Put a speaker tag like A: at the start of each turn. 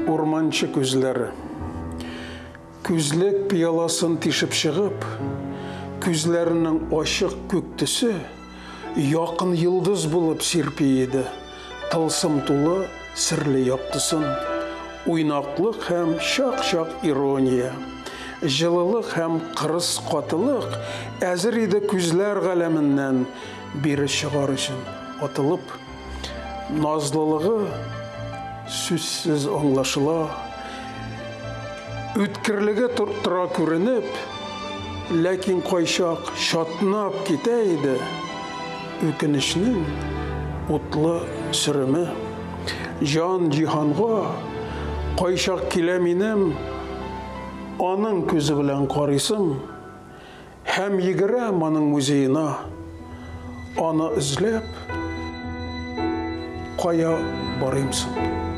A: Урманчы күзләре. Күзлек пияласын тишеп шығып, күзләрінің ашық көк түсі яқын йылдыз болып серпейді. Тылсым тулы сірлі яқтысын. Уйнақлық һәм шақ-шақ ирония. Жылылық һәм қырыс қатылық әзір еді күзләр ғаләміннен бері шығар үшін атылып. Назлылығы сүзсіз аңлашыла, үткірлігі тұра көрініп, ләкин қайшақ шатынап кетейді, өкінішінің ұтлы сүрімі. Жан жиһанға қайшақ келемінім, аның көзі білән қарисым, һәм егірем аның музейына, аны үзләп, қая барымсың?